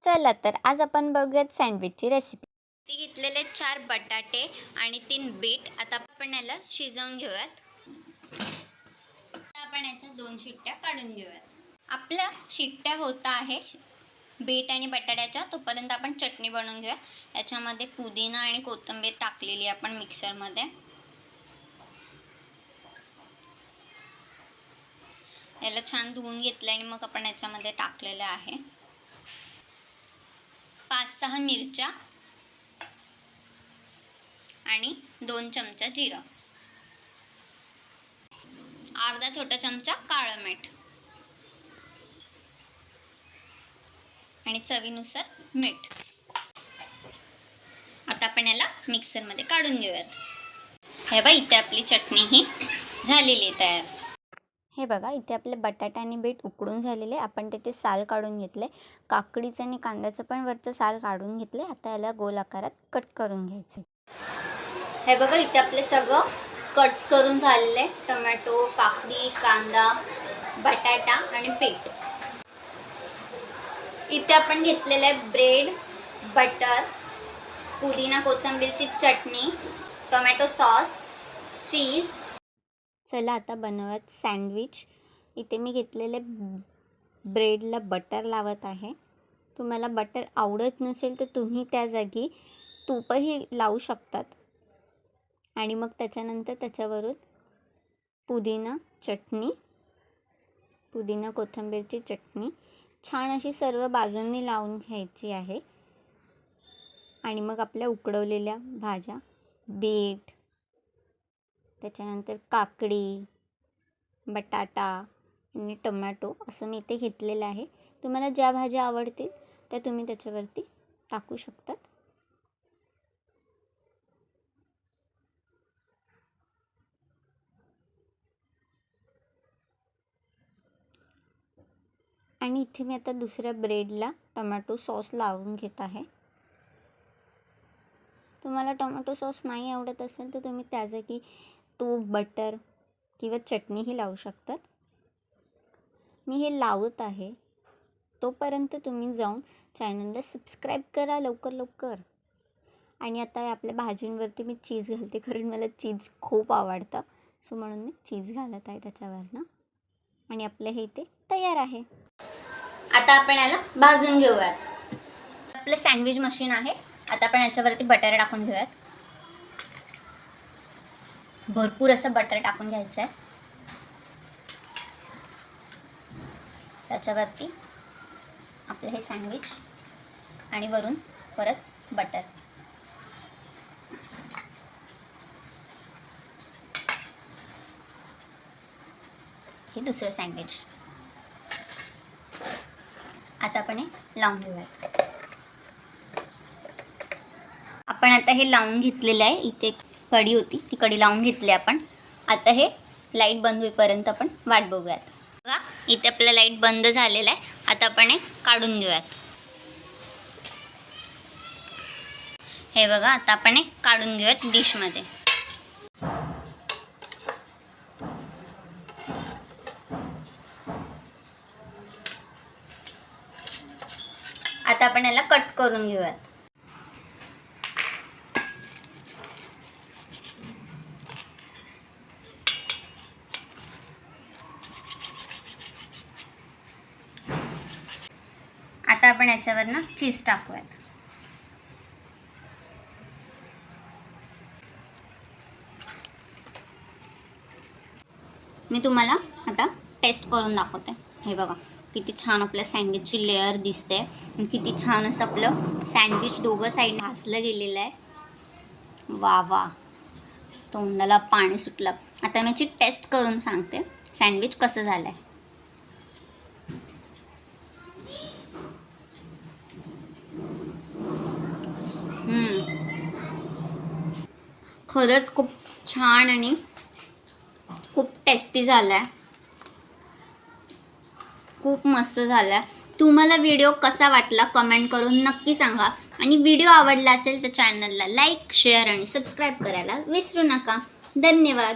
चला तर आज आपण बघूयात सँडविचची रेसिपी। ती घेतलेले 4 बटाटे आणि 3 बीट। आता आपण याला शिजवून घेऊयात। आता आपण याच्या 2 शिट्ट्या काढून घेऊयात। आपल्या शिट्ट्या होता आहे बीट आणि बटाट्याच्या, तोपर्यंत आपण चटणी बनवून घेऊया। याच्यामध्ये पुदिना आणि कोथिंबीर टाकलेली आपण मिक्सरमध्ये। याला छान धुवून घेतलं आणि मग आपण याच्यामध्ये टाकलेलं आहे 5-6 मिरच्या आणि 2 चमचा जिरं, अर्धा छोटा चमचा काळं मीठ आणि चवीनुसार मीठ। आता आपण याला मिक्सरमध्ये काढून घेऊयात। हे बघा इथे आपली चटणी ही झालेली आहे तयार। हे बघा इथे आपले बटाटा आणि बीट उकडून झालेले, आपण त्याचे साल काढून घेतले। काकडीचं आणि कांद्याचं पण वरचं साल काढून घेतले। आता याला गोल आकारात कट करून घ्यायचे। हे बघा इथे आपले सगळं कट्स करून झालेले, टोमॅटो, काकडी, कांदा, बटाटा आणि बीट। इथे आपण घेतलेले ब्रेड, बटर, पुदिना कोथिंबीरची चटणी, टोमॅटो सॉस, चीज। चला आता बनवूयात सँडविच। इथे मी घेतलेले ब्रेडला बटर लावत आहे। तुम्हाला बटर आवडत नसेल तर तुम्ही त्या जागी तूपही लावू शकतात। आणि मग त्याच्यानंतर त्याच्यावरून पुदिना कोथिंबीरची चटणी छान अशी सर्व बाजूंनी लावून घ्यायची आहे। आणि मग आपल्या उकडवलेल्या भाज्या, बीट, त्याच्यानंतर काकडी, बटाटा आणि टोमॅटो असं मी इथे घेतलेलं आहे। तुम्हाला ज्या भाज्या आवडतील त्या तुम्ही त्याच्यावरती टाकू शकतात। आणि इथे मी आता दुसऱ्या ब्रेडला टोमॅटो सॉस लावून घेत आहे। तुम्हाला टोमॅटो सॉस नाही आवडत असेल तर तुम्ही त्या जागी तूप, बटर किंवा चटणीही लावू शकतात। मी हे लावत आहे तोपर्यंत तुम्ही जाऊन चॅनलला सबस्क्राईब करा लवकर। आणि आता आपल्या भाजींवरती मी चीज घालते, कारण मला चीज खूप आवडतं, सो म्हणून मी चीज घालत आहे त्याच्यावरनं। आणि आपलं हे इथे तयार आहे। आता आपण याला भाजून घेऊयात। आपलं सँडविच मशीन आहे। आता आपण याच्यावरती बटर टाकून घेऊयात। भरपूर असं बटर टाकून घ्यायचं आहे। त्याच्यावरती आपलं हे सँडविच आणि वरून परत बटर। हे दुसरं सँडविच। आता आपण हे लावून घेऊयात। आपण आता हे लावून घेतलेलं आहे। इथे कढी होती, ती कढी लावून घेतली आपण। आता हे लाईट बंद होईपर्यंत आपण वाट बघूयात। बघा इथे आपलं लाईट बंद झालेलं आहे। आता आपण हे काढून घेऊयात। हे बघा आता आपण हे काढून घेऊयात डिशमध्ये। आता आपण याला कट करून घेऊयात। आता आपण याच्यावरनं चीज टाकूयात। मी तुम्हाला आता टेस्ट करून दाखवते। हे बघा किती छान आपल्या सँडविचची लेअर दिसते, किती छान असं आपलं सँडविच दोघं साईडने भाजलं गेलेलं आहे। वा तोंडाला पाणी सुटलं। आता मी याची टेस्ट करून सांगते सँडविच कसं झालं आहे। खरंच खूप छान आणि खूप टेस्टी झालं आहे, खूप मस्त झालं आहे। तुम्हाला व्हिडिओ कसा वाटला कमेंट करून नक्की सांगा। आणि व्हिडिओ आवडला असेल तर चॅनलला लाईक, शेअर आणि सबस्क्राईब करायला विसरू नका। धन्यवाद।